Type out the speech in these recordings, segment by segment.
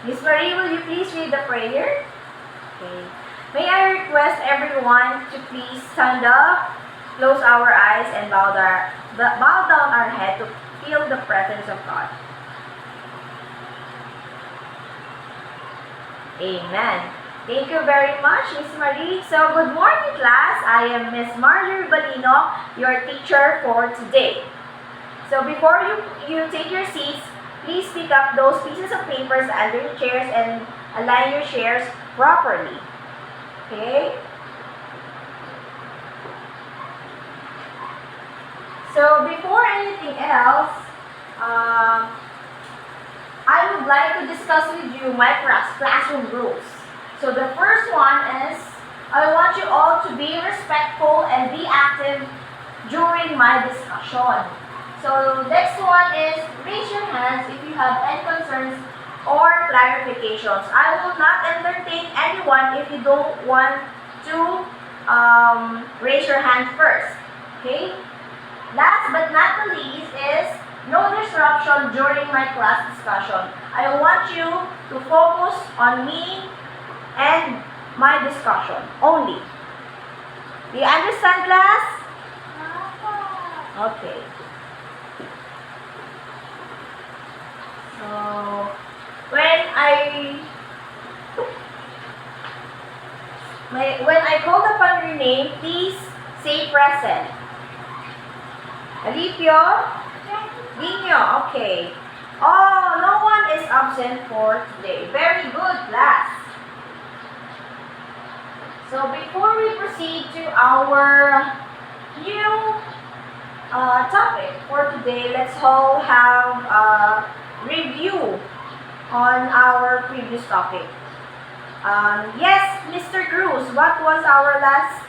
Miss Marie, will you please read the prayer? Okay. May I request everyone to please stand up, close our eyes, and bow down our head to feel the presence of God. Amen. Thank you very much, Miss Marie. So, good morning, class. I am Miss Marjorie Balino, your teacher for today. So, before you take your seats, please pick up those pieces of papers under your chairs and align your chairs properly. Okay? So, before anything else, I would like to discuss with you my classroom rules. So the first one is, I want you all to be respectful and be active during my discussion. So next one is, raise your hands if you have any concerns or clarifications. I will not entertain anyone if you don't want to raise your hand first. Okay? Last but not the least is, no disruption during my class discussion. I want you to focus on me and my discussion only. Do you understand, class? Okay. So, when I call upon your name, please say present. Alipio? Dino, okay. Oh, no one is absent for today. Very good, class. So before we proceed to our new topic for today, let's all have a review on our previous topic. Yes, Mr. Cruz, what was our last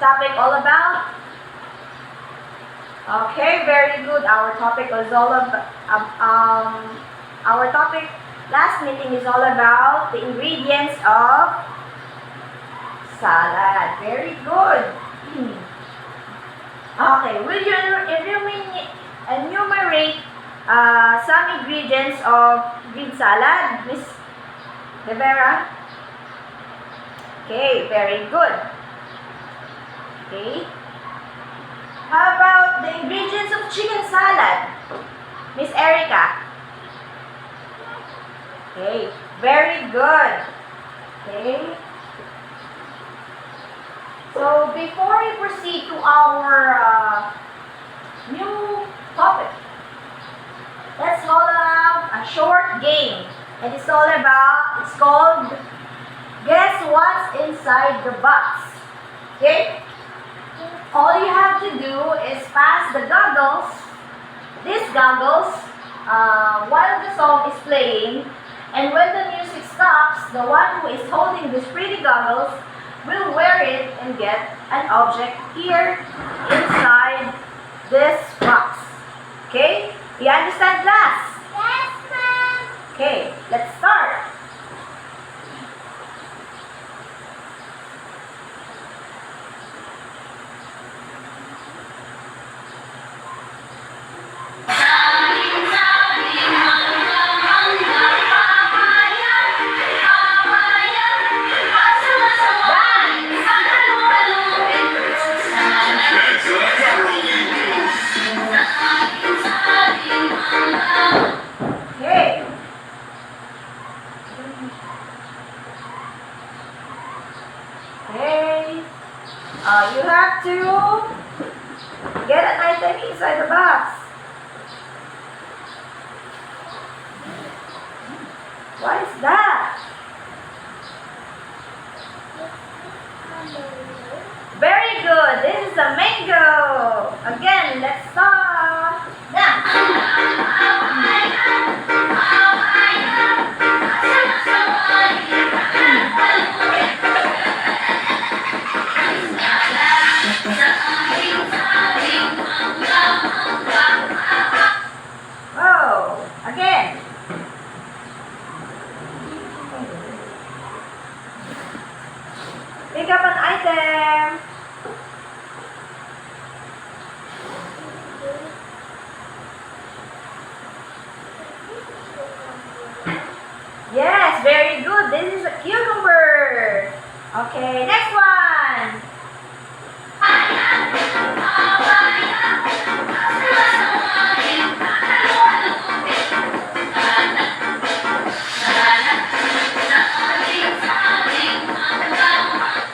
topic all about? Okay, very good. Our topic was all about, our topic last meeting is all about the ingredients of salad. Very good. Okay, will you enumerate some ingredients of green salad, Miss Rivera? Okay, very good. Okay. How about the ingredients of chicken salad? Miss Erica? Okay, very good. Okay. So, before we proceed to our new topic, let's hold up a short game. And it's called Guess What's Inside the Box. Okay? All you have to do is pass the goggles, these goggles, while the song is playing, and when the music stops, the one who is holding these pretty goggles will wear it and get an object here inside this box. Okay? You understand, class? Yes, ma'am. Okay, let's start. Okay. Okay. You have to get an item inside the box. What is that? Very good. This is a mango. Again, let's start. Now. Oh, again. Pick up an item. Yes, Okay, next one.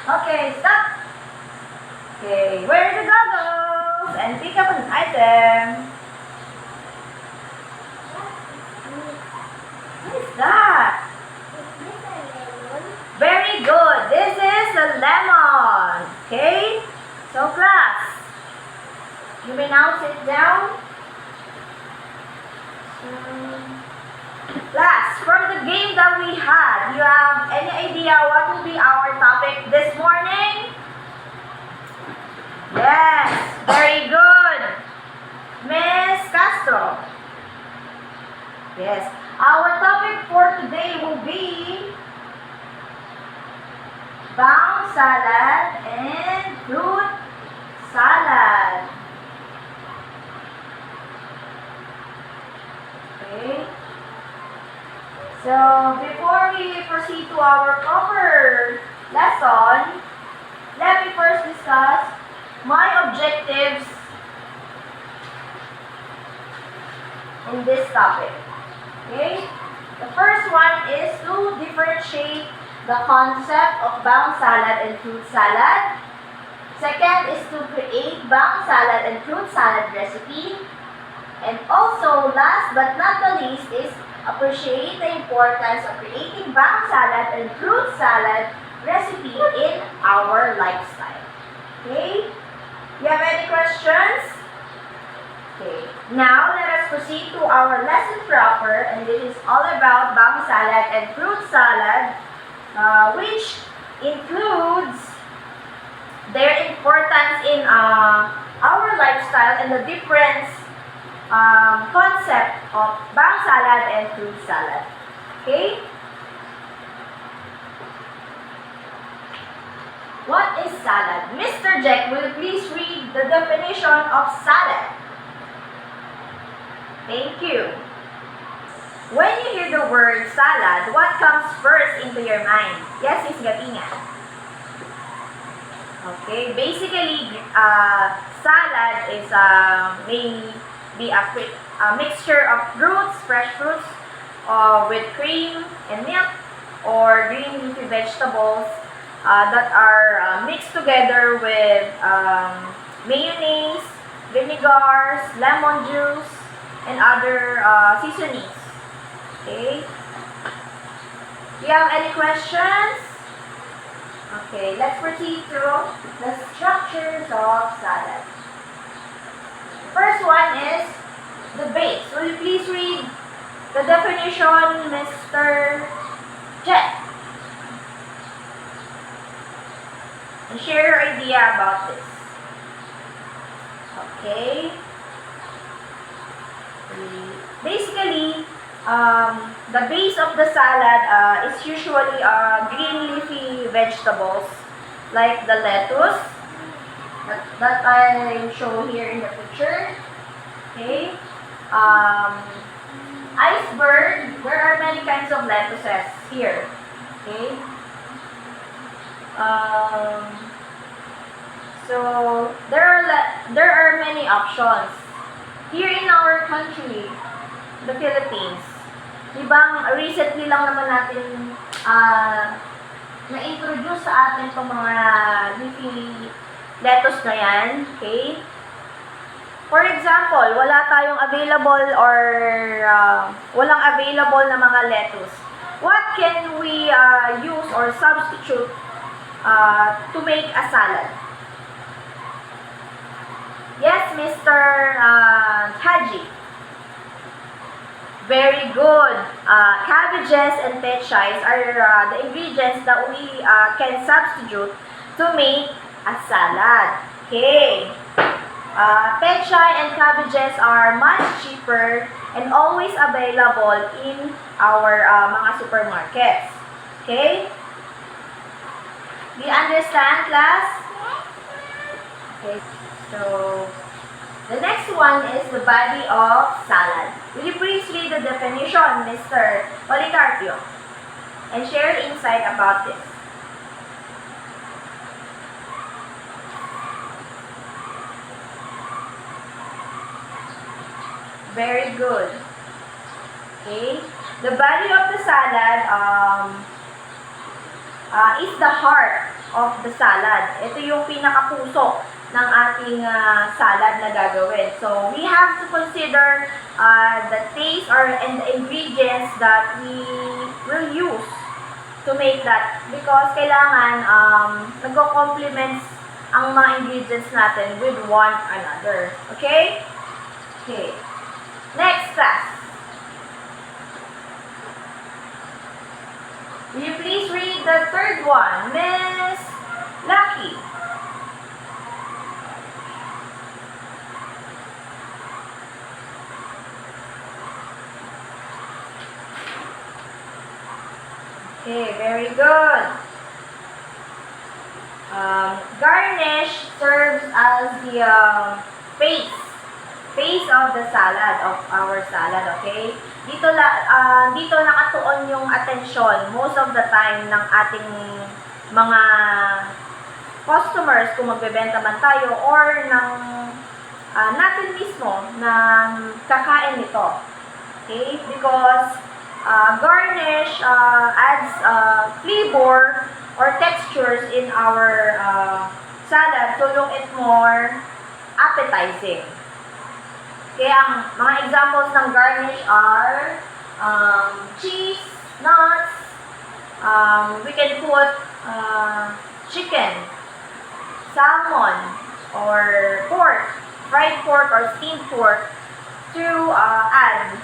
Okay, stop. Okay, wear the goggles and pick up an item. What is that? Very good. This is a lemon. Okay? So class, you may now sit down. Class, from the game that we had, you have any idea what will be our topic this morning? Yes, very good. Miss Castro. Yes, our topic for today will be bound salad and fruit salad. Okay. So, before we proceed to our proper lesson, let me first discuss my objectives in this topic. Okay? The first one is to differentiate the concept of bound salad and fruit salad. Second is to create bound salad and fruit salad recipe. And also, last but not the least, is appreciate the importance of creating bound salad and fruit salad recipe in our lifestyle. Okay? You have any questions? Okay. Now, let us proceed to our lesson proper, and this is all about bound salad and fruit salad, which includes their importance in our lifestyle and the difference concept of bound salad and fruit salad. Okay? What is salad? Mr. Jack, will you please read the definition of salad? Thank you. When you hear the word salad, what comes first into your mind? Yes, Ms. Gapingan. Okay, basically, salad is may be a mixture of fruits, fresh fruits, with cream and milk, or green leafy vegetables that are mixed together with mayonnaise, vinegars, lemon juice, and other seasonings. Okay? Do you have any questions? Okay, let's proceed through the structures of salad. First one is the base. Will you please read the definition, Mr. Jet? And share your idea about this. Okay. Basically, the base of the salad is usually green leafy vegetables like the lettuce that I show here in the picture. Okay. Iceberg, there are many kinds of lettuces here. Okay. So there are many options here in our country, the Philippines. Ibang recently lang naman natin na-introduce sa atin itong mga leafy lettuce na yan. Okay? For example, wala tayong available or walang available na mga lettuce. What can we use or substitute to make a salad? Yes, Mr. Haji. Very good. Cabbages and pechay are the ingredients that we can substitute to make a salad. Okay. Pechay and cabbages are much cheaper and always available in our mga supermarkets. Okay? Do you understand, class? Okay. So, the next one is the body of salad. Will you please read the definition, Mr. Policarpio, and share insight about this? Very good. Okay? The body of the salad is the heart of the salad. Ito yung pinakapuso ng ating salad na gagawin. So, we have to consider the taste and the ingredients that we will use to make that. Because kailangan nagko-complements ang mga ingredients natin with one another. Okay? Okay. Next class. Will you please read the third one? Miss Lucky. Okay, very good. Garnish serves as the face of the salad, of our salad, okay? Dito nakatuon yung atensyon most of the time ng ating mga customers kung magbebenta man tayo or ng natin mismo na kakain nito. Okay? Because garnish adds flavor or textures in our salad to look it more appetizing. Kaya ang mga examples ng garnish are cheese, nuts, we can put chicken, salmon, or pork, fried pork or steamed pork to add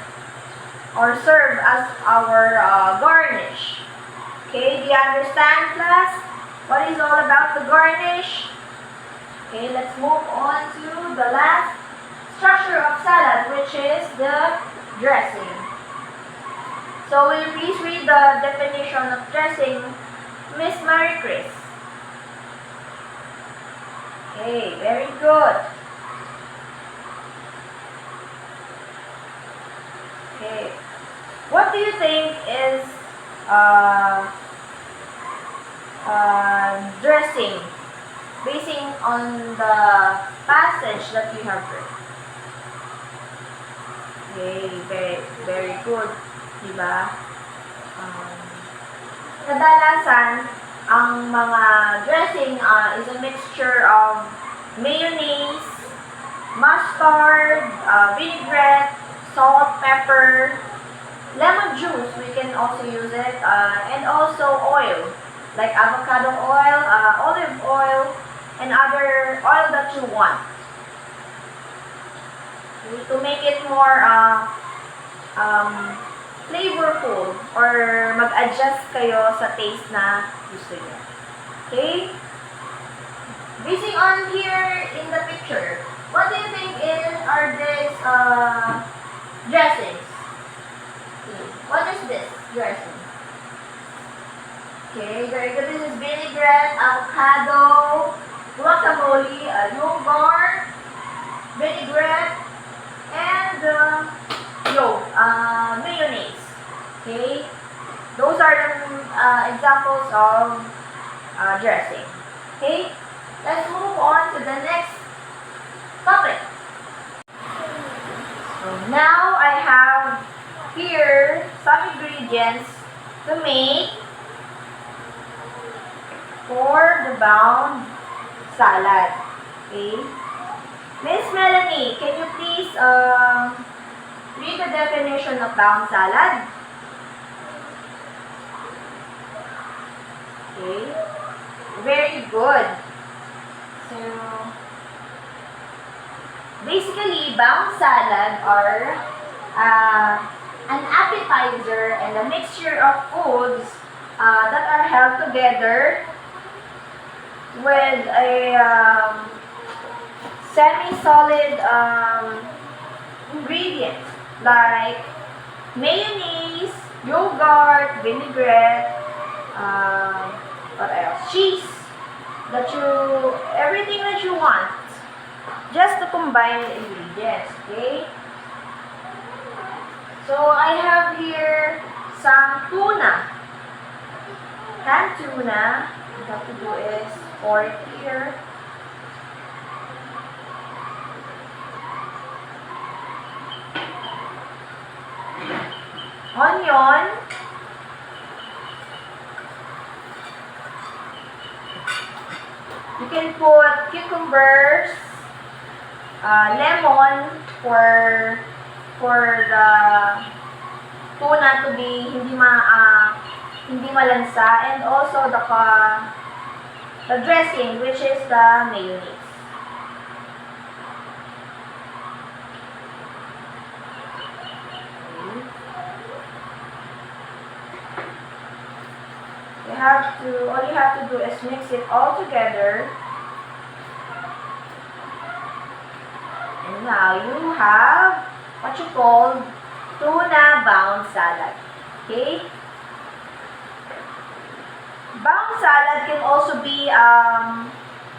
or serve as our garnish. Okay, do you understand, class? What is all about the garnish? Okay, let's move on to the last structure of salad, which is the dressing. So, will you please read the definition of dressing, Miss Mary Chris? Okay, very good. Okay, what do you think is dressing, basing on the passage that you have read? Okay, very good. Diba? Kadalasan, ang mga dressing is a mixture of mayonnaise, mustard, vinaigrette, salt, pepper, lemon juice, we can also use it, and also oil, like avocado oil, olive oil, and other oil that you want. To make it more flavorful or mag-adjust kayo sa taste na gusto niyo. Okay? Basing on here in the picture, what do you think are these dressings? What is this dressing? Okay, very good. This is vinaigrette, avocado, guacamole, yogurt, vinaigrette, and mayonnaise. Okay, those are the examples of dressing. Okay, let's move on to the next topic. So now I have here some ingredients to make for the bound salad. Okay. Miss Melanie, can you please read the definition of bound salad? Okay. Very good. So, basically, bound salad are an appetizer and a mixture of foods that are held together with a semi-solid ingredients like mayonnaise, yogurt, vinaigrette, what else? Cheese, everything that you want, just to combine the ingredients, okay? So I have here some tuna, canned tuna. What you have to do is pour it here. onion, you can put cucumbers, lemon for the tuna to be hindi malansa, and also the dressing, which is the mayonnaise. All you have to do is mix it all together. And now you have what you call tuna bound salad. Okay? Bound salad can also be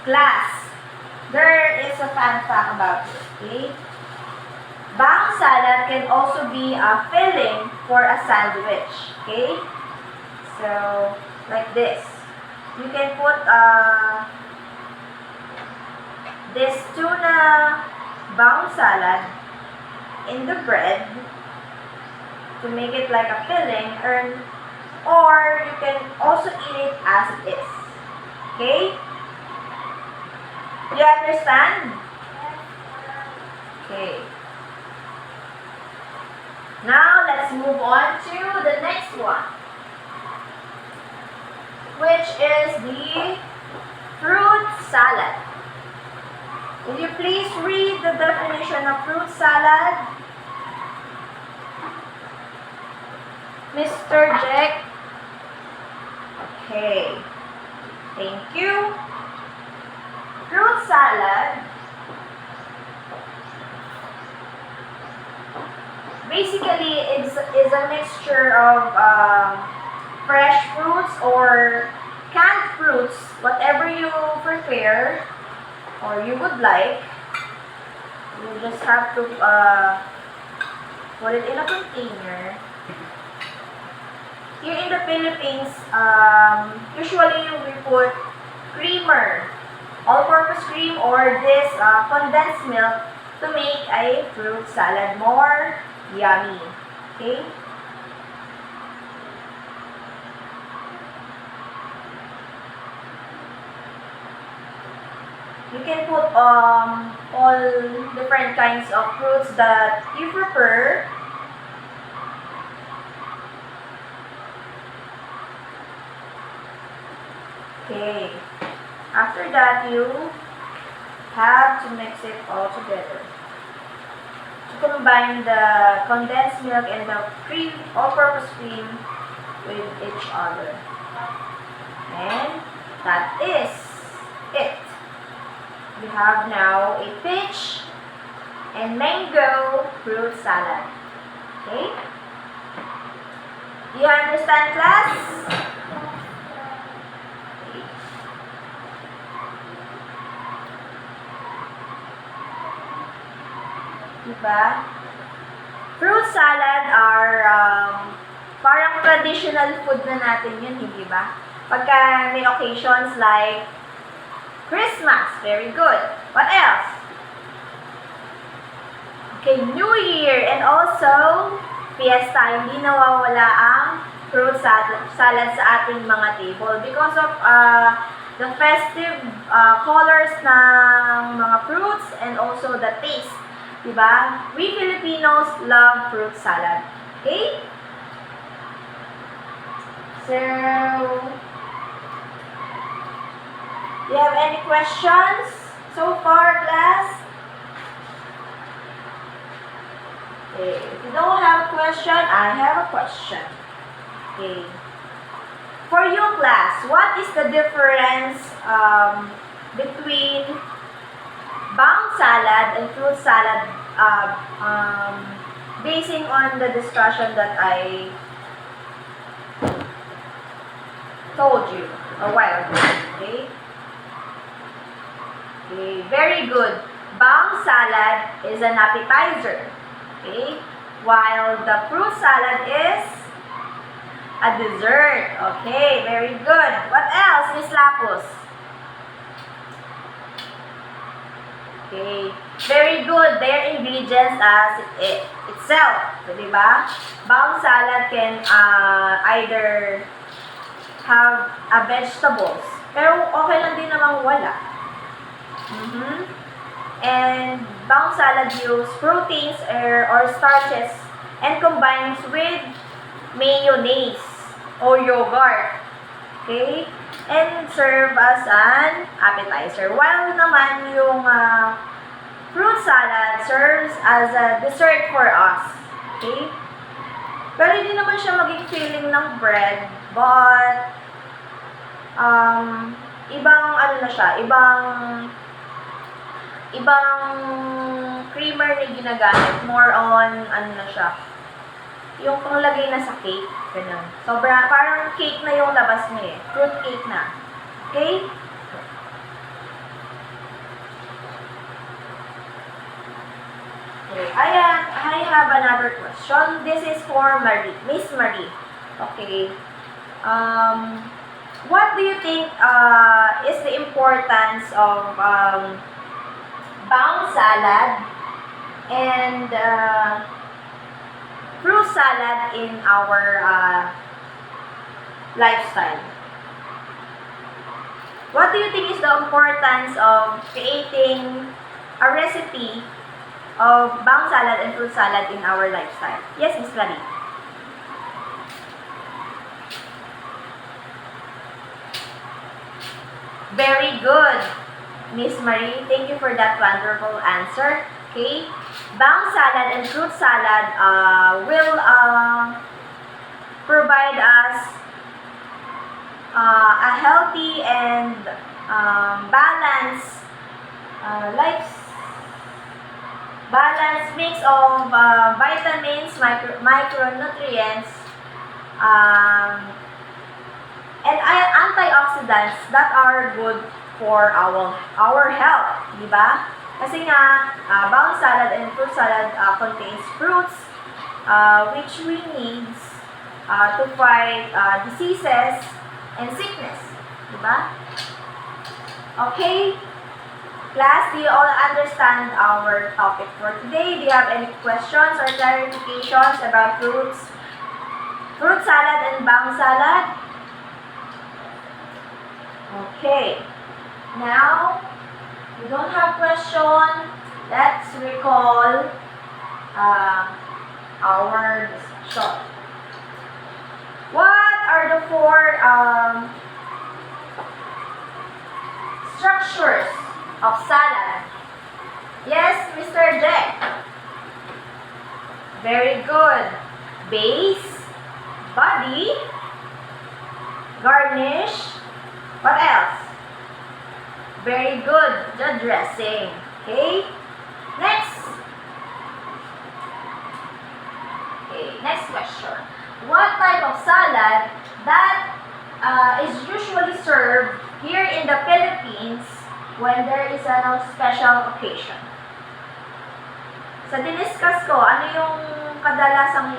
glass. There is a fun fact about it. Okay? Bound salad can also be a filling for a sandwich. Okay? So, like this. You can put this tuna bound salad in the bread to make it like a filling, or you can also eat it as it is. Okay? You understand? Okay. Now, let's move on to the next one, which is the fruit salad. Will you please read the definition of fruit salad? Mr. Jack? Okay. Thank you. Fruit salad basically is a mixture of fresh fruits or canned fruits, whatever you prepare or you would like. You just have to put it in a container. Here in the Philippines, usually we put creamer, all-purpose cream, or this condensed milk to make a fruit salad more yummy. Okay? You can put all different kinds of fruits that you prefer. Okay. After that, you have to mix it all together to combine the condensed milk and the cream, all-purpose cream, with each other. And that is it. We have now a peach and mango fruit salad. Okay? Do you understand, class? Diba? Fruit salad are parang traditional food na natin yun, hindi ba? Pagka may occasions like Christmas, very good. What else? Okay, New Year and also Fiesta. Hindi nawawala ang fruit salad sa ating mga table because of the festive colors ng mga fruits and also the taste. Diba? We Filipinos love fruit salad. Okay? So, do you have any questions so far, class? Okay. If you don't have a question, I have a question. Okay. For you, class, what is the difference between bound salad and fruit salad, basing on the discussion that I told you a while ago? Okay? Okay, very good. Bound salad is an appetizer. Okay? While the fruit salad is a dessert. Okay, very good. What else, Miss Lapus? Okay. Very good. Their ingredients as itself. So, diba? Bound salad can either have vegetables. Pero okay lang din namang wala. And bound salad use proteins or starches and combines with mayonnaise or yogurt. Okay? And serve as an appetizer. While naman yung fruit salad serves as a dessert for us. Okay? Pero hindi naman siya maging filling ng bread, but ibang ano na siya, ibang creamer na ginagamit. More on ano na siya, yung panglagay na sa cake, ganun. Sobra, parang cake na yung labas niya eh. Fruit cake na. Okay? Okay. I have another question. This is for Marie. Miss Marie. Okay. What do you think is the importance of bound salad and fruit salad in our lifestyle? What do you think is the importance of creating a recipe of bound salad and fruit salad in our lifestyle? Yes, Miss Marie. Very good, Miss Marie. Thank you for that wonderful answer. Okay, bound salad and fruit salad will provide us a healthy and balanced balanced mix of vitamins, micronutrients, and antioxidants that are good for our health, di ba? Kasi nga, bound salad and fruit salad contains fruits which we need to fight diseases and sickness, di ba? Okay, class, do you all understand our topic for today? Do you have any questions or clarifications about fruit salad and bound salad? Okay, now, we don't have question. Let's recall our discussion. What are the four structures of salad? Yes, Mr. Jack. Very good. Base, body, garnish. What else? Very good. The dressing. Okay. Next. Okay. Next question. What type of salad that is usually served here in the Philippines when there is a special occasion? Sa diniscuss ko, ano yung kadalasang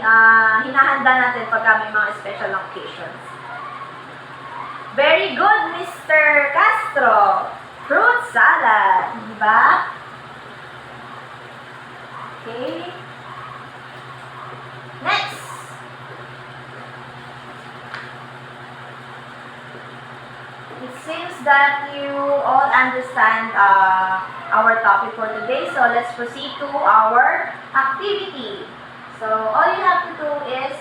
hinahanda natin pagka may mga special occasions? Very good, Mr. Castro. Fruit salad, di ba? Okay. Next. It seems that you all understand our topic for today. So let's proceed to our activity. So all you have to do is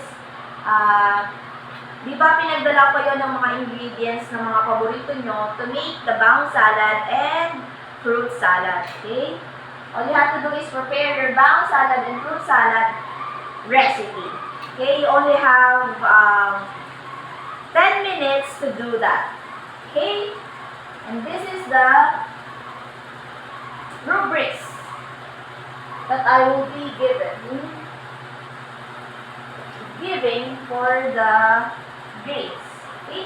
di ba pinagdala ko yun ng mga ingredients ng mga paborito nyo to make the bound salad and fruit salad, okay? All you have to do is prepare your bound salad and fruit salad recipe, okay? You only have 10 minutes to do that, okay? And this is the rubrics that I will be giving for the grades. Okay?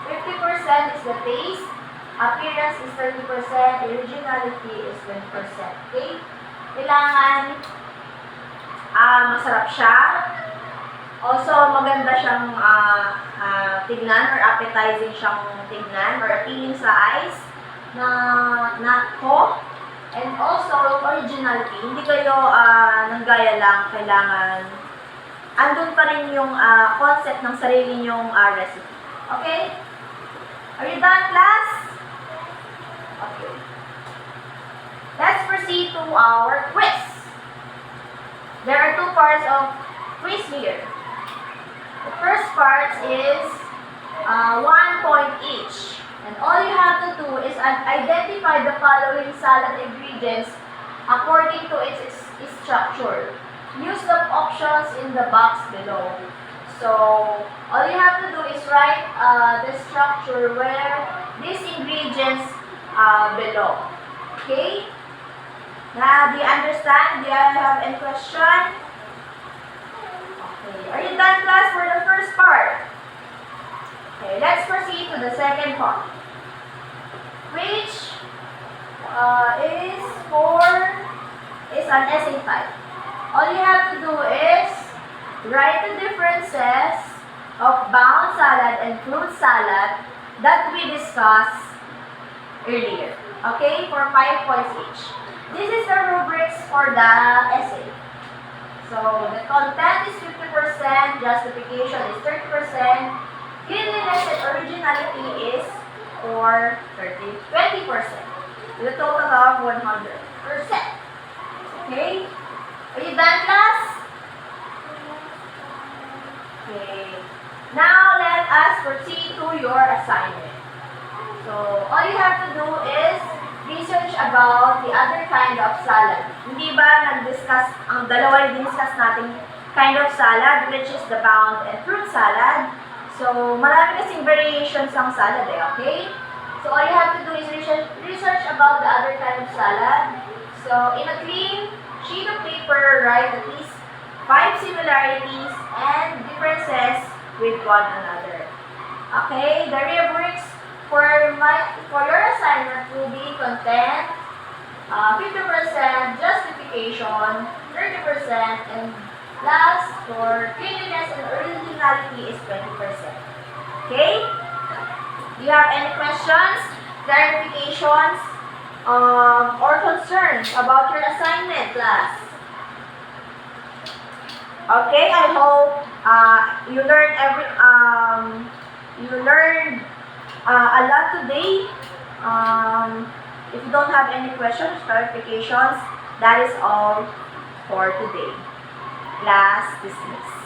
50% is the taste, appearance is 30%, originality is 20%. Okay? Kailangan masarap siya. Also, maganda siyang tignan or appetizing siyang tignan or appealing sa eyes. na ko, and also originality. Hindi kayo nanggaya lang, kailangan andun pa rin yung concept ng sarili nyong recipe. Okay? Are you done, class? Okay. Let's proceed to our quiz. There are two parts of quiz here. The first part is 1 point each. And all you have to do is identify the following salad ingredients according to its structure. Use the options in the box below. So, all you have to do is write the structure where these ingredients belong. Okay? Now, do you understand? Do you have any question? Okay. Are you done, class, for the first part? Okay, let's proceed to the second part, which is an essay type. All you have to do is write the differences of bound salad and fruit salad that we discussed earlier. Okay, for 5 points each. This is the rubrics for the essay. So, the content is 50%, justification is 30%, cleanliness and originality is for 20%. With a total of 100%. Okay? Are you done, class? Okay. Now, let us proceed to your assignment. So, all you have to do is research about the other kind of salad. Hindi ba nag-discuss, ang dalawa yung discuss natin kind of salad, which is the bound and fruit salad. So, marami kasing variations ng salad okay? So, all you have to do is research about the other kind of salad. So, in a clean sheet of paper, write at least 5 similarities and differences with one another. Okay? The rubrics for your assignment will be content, 50% justification, 30%, and last for cleanliness and originality is 20%. Okay? Do you have any questions, clarifications, or concerns about your assignment, class? Okay, I hope you learned a lot today. If you don't have any questions, clarifications, that is all for today. Class dismissed.